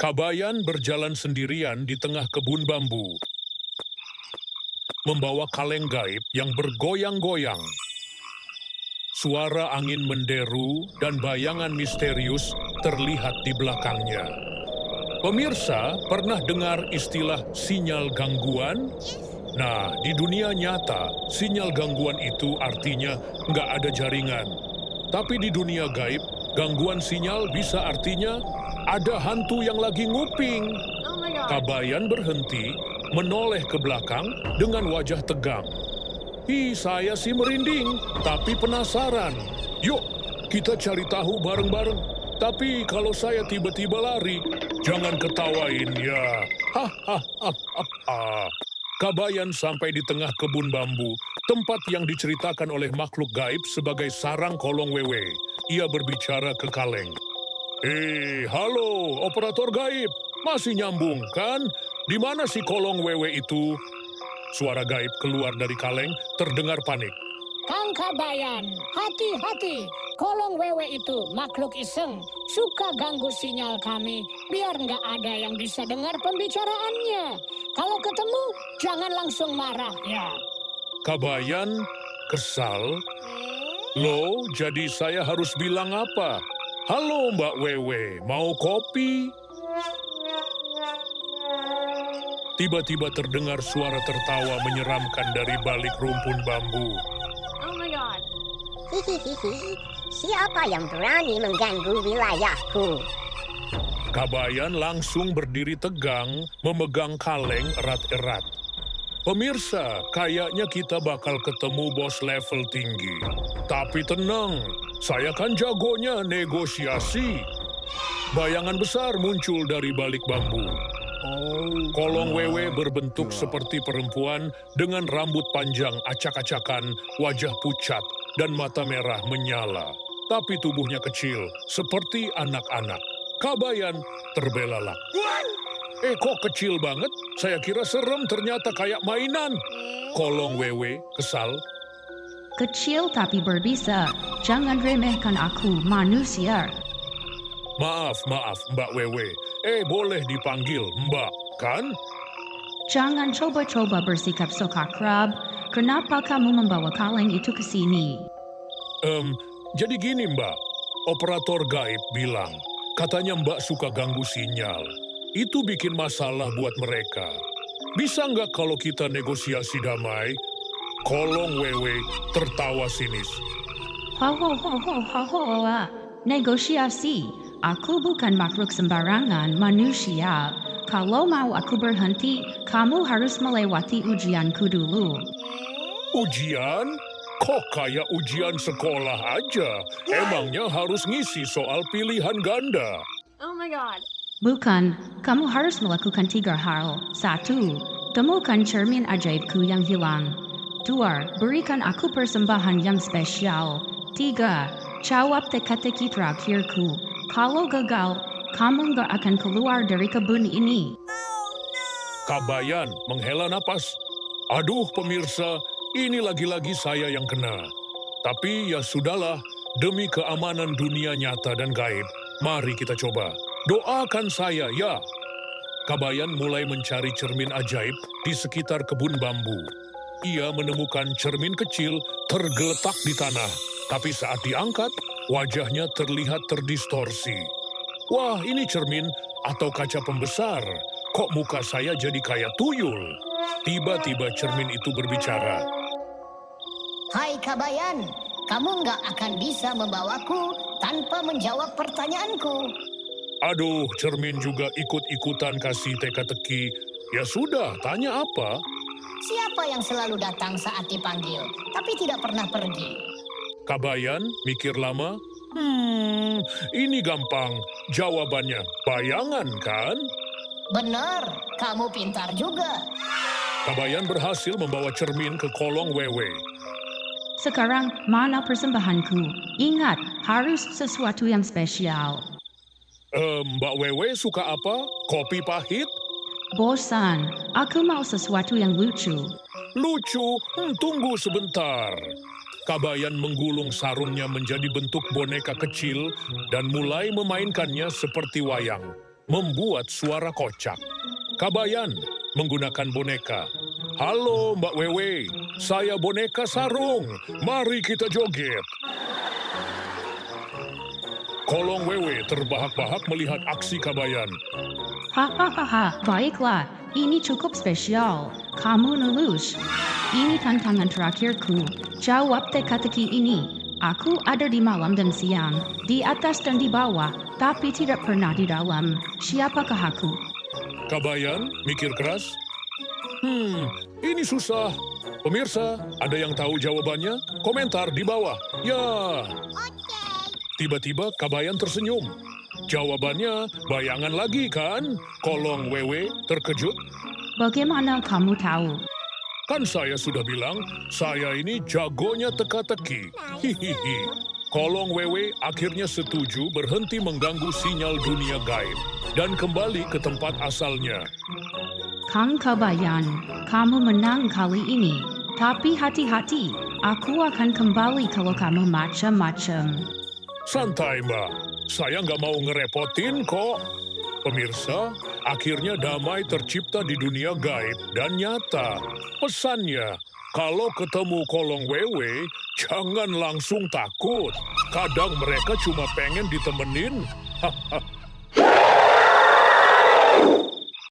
Kabayan berjalan sendirian di tengah kebun bambu, membawa kaleng gaib yang bergoyang-goyang. Suara angin menderu dan bayangan misterius terlihat di belakangnya. Pemirsa pernah dengar istilah sinyal gangguan? Nah, di dunia nyata, sinyal gangguan itu artinya nggak ada jaringan. Tapi di dunia gaib, gangguan sinyal bisa artinya ada hantu yang lagi nguping. Oh my God. Kabayan berhenti, menoleh ke belakang dengan wajah tegang. Saya sih merinding, tapi penasaran. Yuk, kita cari tahu bareng-bareng. Tapi kalau saya tiba-tiba lari, jangan ketawain ya. Hahaha. Kabayan sampai di tengah kebun bambu, tempat yang diceritakan oleh makhluk gaib sebagai sarang kolong wewe. Ia berbicara ke kaleng. Halo, operator gaib. Masih nyambung, kan? Di mana si kolong wewe itu? Suara gaib keluar dari kaleng, terdengar panik. Kang Kabayan, hati-hati. Kolong wewe itu makhluk iseng, suka ganggu sinyal kami, biar nggak ada yang bisa dengar pembicaraannya. Kalau ketemu, jangan langsung marah, ya. Kabayan kesal. Loh, jadi saya harus bilang apa? Halo Mbak Wewe, mau kopi? Tiba-tiba terdengar suara tertawa menyeramkan dari balik rumpun bambu. Oh my God. Hihihihi, siapa yang berani mengganggu wilayahku? Kabayan langsung berdiri tegang, memegang kaleng erat-erat. Pemirsa, kayaknya kita bakal ketemu bos level tinggi. Tapi tenang, saya kan jagonya negosiasi. Bayangan besar muncul dari balik bambu. Kolong wewe berbentuk seperti perempuan dengan rambut panjang acak-acakan, wajah pucat, dan mata merah menyala. Tapi tubuhnya kecil, seperti anak-anak. Kabayan terbelalak. Kok kecil banget? Saya kira serem, ternyata kayak mainan. Kolong wewe kesal. Kecil tapi berbisa. Jangan remehkan aku, manusia. Maaf, Mbak Wewe. Boleh dipanggil Mbak, kan? Jangan coba-coba bersikap sok akrab. Kenapa kamu membawa kaleng itu ke sini? Jadi gini Mbak, operator gaib bilang, katanya Mbak suka ganggu sinyal. Itu bikin masalah buat mereka. Bisa nggak kalau kita negosiasi damai? Kolong Wewe tertawa sinis. Negosiasi. Aku bukan makhluk sembarangan, manusia. Kalau mau aku berhenti, kamu harus melewati ujianku dulu. Ujian? Kok kayak ujian sekolah aja? Emangnya harus ngisi soal pilihan ganda? Oh my God. Bukan, kamu harus melakukan 3 hal. 1. Temukan cermin ajaibku yang hilang. 2. Berikan aku persembahan yang spesial. 3. Jawab teka-teki terakhirku. Kalau gagal, kamu gak akan keluar dari kebun ini. Kabayan menghela napas. Aduh pemirsa, ini lagi-lagi saya yang kena. Tapi ya sudahlah, demi keamanan dunia nyata dan gaib, mari kita coba. Doakan saya ya. Kabayan mulai mencari cermin ajaib di sekitar kebun bambu. Ia menemukan cermin kecil tergeletak di tanah. Tapi saat diangkat, wajahnya terlihat terdistorsi. Wah, ini cermin atau kaca pembesar. Kok muka saya jadi kayak tuyul? Tiba-tiba cermin itu berbicara. Hai Kabayan, kamu nggak akan bisa membawaku tanpa menjawab pertanyaanku. Aduh, cermin juga ikut-ikutan kasih teka-teki. Ya sudah, tanya apa? Siapa yang selalu datang saat dipanggil, tapi tidak pernah pergi? Kabayan mikir lama. Ini gampang. Jawabannya bayangan kan? Benar, kamu pintar juga. Kabayan berhasil membawa cermin ke kolong Wewe. Sekarang, mana persembahanku? Ingat, harus sesuatu yang spesial. Mbak Wewe suka apa? Kopi pahit? Bosan, aku mau sesuatu yang lucu. Lucu? Tunggu sebentar. Kabayan menggulung sarungnya menjadi bentuk boneka kecil dan mulai memainkannya seperti wayang. membuat suara kocak. Kabayan menggunakan boneka. Halo Mbak Wewe, saya boneka sarung. Mari kita joget. Kolong Wewe terbahak-bahak melihat aksi Kabayan. Hahaha, baiklah. Ini cukup spesial. Kamu lulus. Ini tantangan terakhirku. Jawab teka-teki ini. Aku ada di malam dan siang, di atas dan di bawah, tapi tidak pernah di dalam. Siapakah aku? Kabayan mikir keras. Ini susah. Pemirsa, ada yang tahu jawabannya? Komentar di bawah. Ya. Tiba-tiba Kabayan tersenyum. Jawabannya bayangan lagi kan? Kolong Wewe terkejut. Bagaimana kamu tahu? Kan saya sudah bilang, saya ini jagonya teka-teki. Hihihi. Kolong Wewe akhirnya setuju berhenti mengganggu sinyal dunia gaib dan kembali ke tempat asalnya. Kang Kabayan, kamu menang kali ini. Tapi hati-hati, aku akan kembali kalau kamu macam-macam. Santai Mbak, saya nggak mau ngerepotin kok. Pemirsa, akhirnya damai tercipta di dunia gaib dan nyata. Pesannya, kalau ketemu kolong Wewe, jangan langsung takut. Kadang mereka cuma pengen ditemenin. Hahaha.